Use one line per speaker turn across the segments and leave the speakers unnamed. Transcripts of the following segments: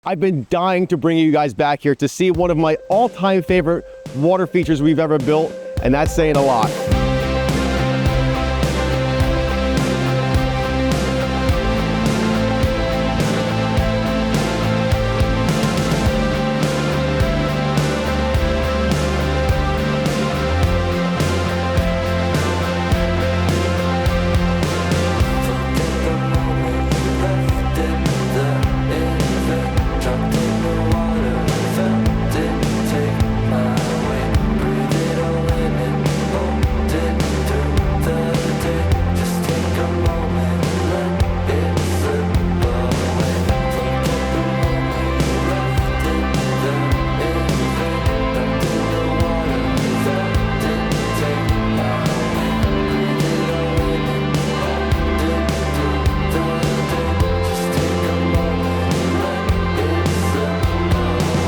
I've been dying to bring you guys back here to see one of my all-time favorite water features we've ever built, and that's saying a lot.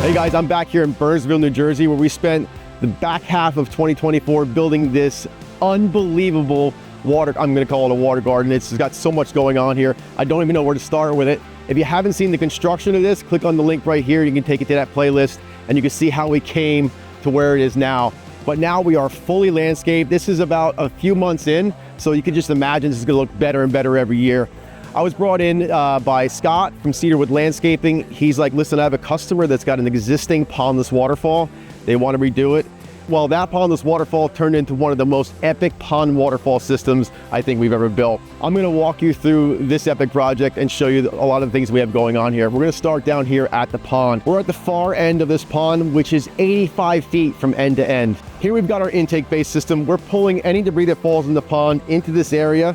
Hey guys, I'm back here in Bearsville, New Jersey, where we spent the back half of 2024 building this unbelievable water, I'm gonna call it a water garden. It's got so much going on here. I don't even know where to start with it. If you haven't seen the construction of this, click on the link right here. You can take it to that playlist and you can see how we came to where it is now. But now we are fully landscaped. This is about a few months in, so you can just imagine this is gonna look better and better every year. I was brought in by Scott from Cedarwood Landscaping. He's like, listen, I have a customer that's got an existing pondless waterfall. They want to redo it. Well, that pondless waterfall turned into one of the most epic pond waterfall systems I think we've ever built. I'm going to walk you through this epic project and show you a lot of the things we have going on here. We're going to start down here at the pond. We're at the far end of this pond, which is 85 feet from end to end. Here we've got our intake-based system. We're pulling any debris that falls in the pond into this area.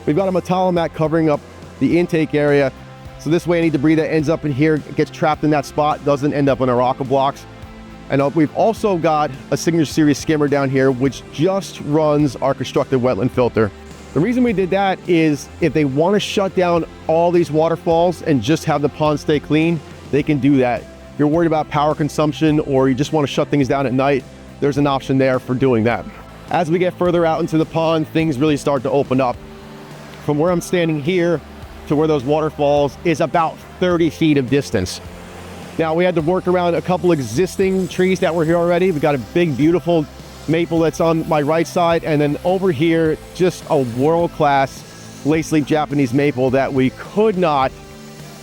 We've got a Matala mat covering up the intake area, so this way any debris that ends up in here gets trapped in that spot, doesn't end up in our aqua blocks. And we've also got a Signature Series skimmer down here, which just runs our constructed wetland filter. The reason we did that is if they want to shut down all these waterfalls and just have the pond stay clean, they can do that. If you're worried about power consumption or you just want to shut things down at night, there's an option there for doing that. As we get further out into the pond, things really start to open up. From where I'm standing here to where those waterfalls is about 30 feet of distance. Now we had to work around a couple existing trees that were here already. We've got a big, beautiful maple that's on my right side, and then over here, just a world-class lace-leaf Japanese maple that we could not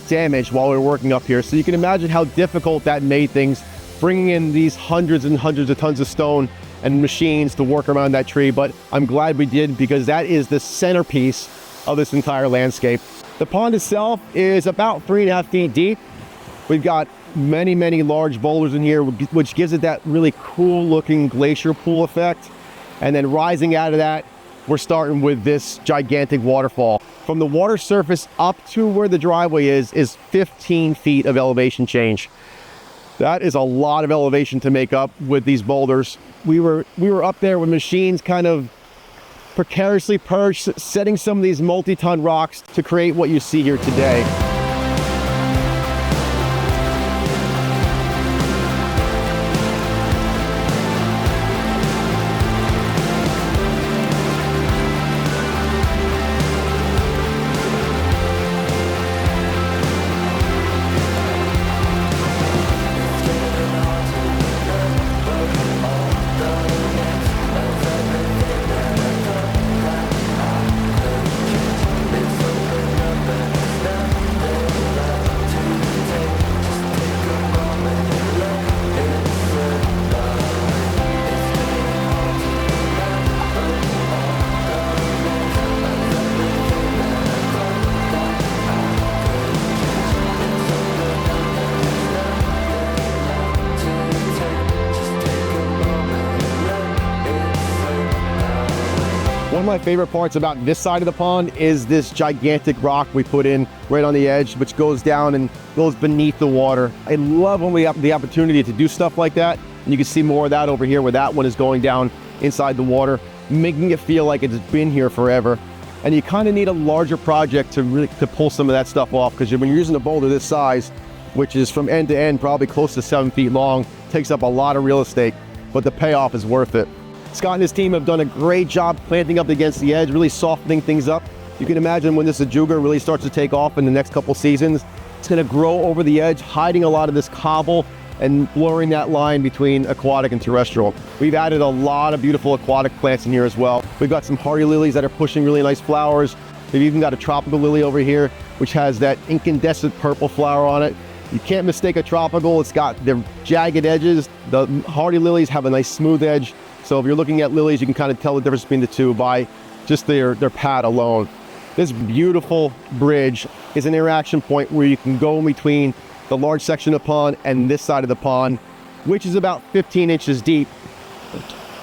damage while we were working up here. So you can imagine how difficult that made things, bringing in these hundreds and hundreds of tons of stone and machines to work around that tree. But I'm glad we did, because that is the centerpiece of this entire landscape. The pond itself is about 3.5 feet deep. We've got many, many large boulders in here, which gives it that really cool looking glacier pool effect. And then rising out of that, we're starting with this gigantic waterfall. From the water surface up to where the driveway is 15 feet of elevation change. That is a lot of elevation to make up with these boulders. We were up there with machines kind of precariously perched, setting some of these multi-ton rocks to create what you see here today. One of my favorite parts about this side of the pond is this gigantic rock we put in right on the edge, which goes down and goes beneath the water. I love when we have the opportunity to do stuff like that. And you can see more of that over here where that one is going down inside the water, making it feel like it's been here forever. And you kind of need a larger project to pull some of that stuff off, because when you're using a boulder this size, which is from end to end probably close to 7 feet long, takes up a lot of real estate, but the payoff is worth it. Scott and his team have done a great job planting up against the edge, really softening things up. You can imagine when this ajuga really starts to take off in the next couple seasons, It's going to grow over the edge, hiding a lot of this cobble and blurring that line between aquatic and terrestrial. We've added a lot of beautiful aquatic plants in here as well. We've got some hardy lilies that are pushing really nice flowers. We've even got a tropical lily over here, which has that incandescent purple flower on it. You can't mistake a tropical. It's got their jagged edges. The hardy lilies have a nice smooth edge. So if you're looking at lilies, you can kind of tell the difference between the two by just their pad alone. This beautiful bridge is an interaction point where you can go in between the large section of the pond and this side of the pond, which is about 15 inches deep.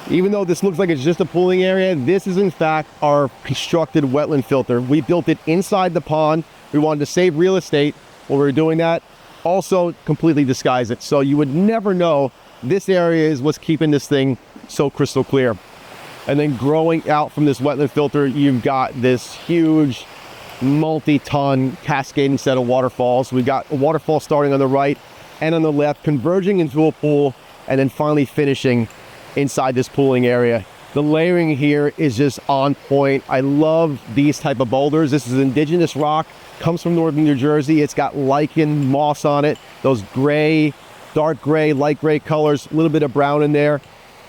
Even though this looks like it's just a pooling area, this is in fact our constructed wetland filter. We built it inside the pond. We wanted to save real estate while we were doing that. Also completely disguise it. So you would never know this area is what's keeping this thing so crystal clear. And then growing out from this wetland filter, you've got this huge multi-ton cascading set of waterfalls. We've got a waterfall starting on the right and on the left, converging into a pool, and then finally finishing inside this pooling area. The layering here is just on point. I love these type of boulders. This is indigenous rock, comes from northern New Jersey. It's got lichen, moss on it, those gray, dark gray, light gray colors, a little bit of brown in there.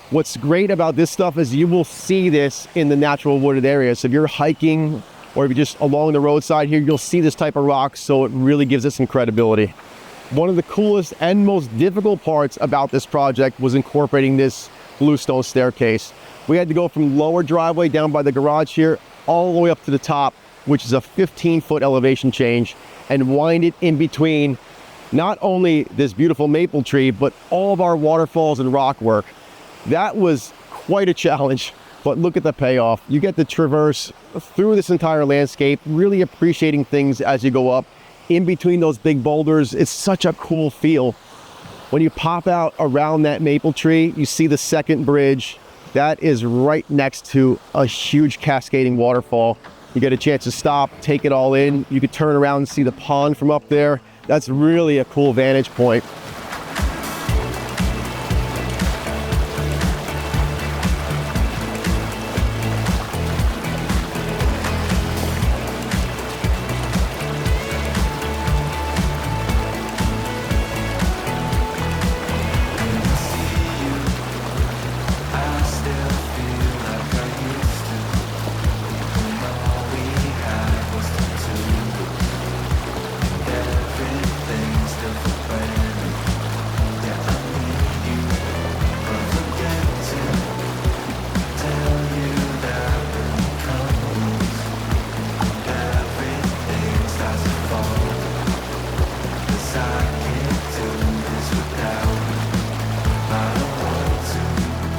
What's great about this stuff is you will see this in the natural wooded areas. So if you're hiking or if you're just along the roadside here, you'll see this type of rock, so it really gives it some credibility. One of the coolest and most difficult parts about this project was incorporating this bluestone staircase. We had to go from lower driveway down by the garage here all the way up to the top, which is a 15-foot elevation change, and wind it in between not only this beautiful maple tree, but all of our waterfalls and rock work. That was quite a challenge, but look at the payoff. You get to traverse through this entire landscape, really appreciating things as you go up. In between those big boulders, it's such a cool feel. When you pop out around that maple tree, you see the second bridge. That is right next to a huge cascading waterfall. You get a chance to stop, take it all in. You could turn around and see the pond from up there. That's really a cool vantage point.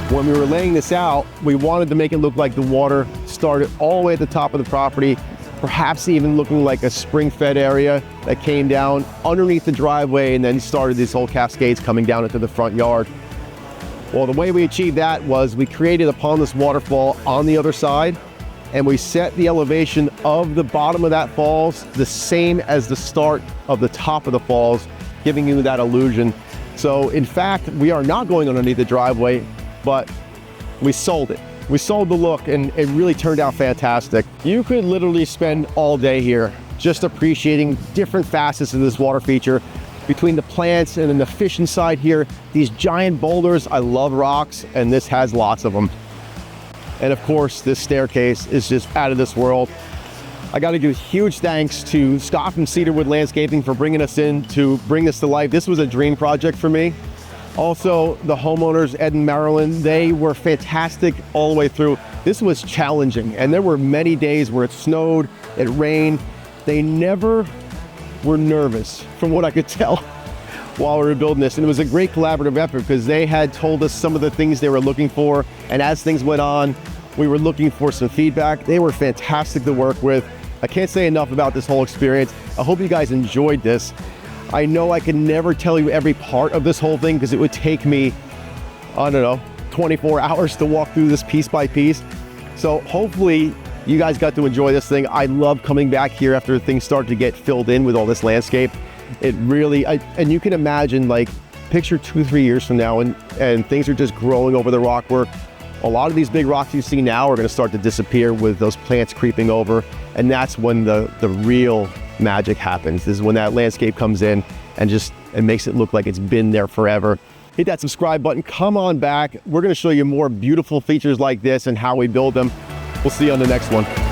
When we were laying this out, we wanted to make it look like the water started all the way at the top of the property, perhaps even looking like a spring-fed area that came down underneath the driveway and then started these whole cascades coming down into the front yard. Well, the way we achieved that was we created a pondless waterfall on the other side, and we set the elevation of the bottom of that falls the same as the start of the top of the falls, giving you that illusion. So in fact, we are not going underneath the driveway, but we sold it. We sold the look, and it really turned out fantastic. You could literally spend all day here just appreciating different facets of this water feature. Between the plants and then the fish inside here, these giant boulders. I love rocks, and this has lots of them. And of course, this staircase is just out of this world. I got to give huge thanks to Scott from Cedarwood Landscaping for bringing us in to bring this to life. This was a dream project for me. Also, the homeowners, Ed and Marilyn, they were fantastic all the way through. This was challenging, and there were many days where it snowed, it rained. They never were nervous, from what I could tell, while we were building this. And it was a great collaborative effort because they had told us some of the things they were looking for, and as things went on, we were looking for some feedback. They were fantastic to work with. I can't say enough about this whole experience. I hope you guys enjoyed this. I know I can never tell you every part of this whole thing because it would take me, I don't know, 24 hours to walk through this piece by piece. So hopefully you guys got to enjoy this thing. I love coming back here after things start to get filled in with all this landscape. It really, and you can imagine, like, picture 2-3 years from now and things are just growing over the rock work. A lot of these big rocks you see now are going to start to disappear with those plants creeping over. And that's when the real magic happens. This is when that landscape comes in and just, it makes it look like it's been there forever. Hit that subscribe button, come on back. We're gonna show you more beautiful features like this and how we build them. We'll see you on the next one.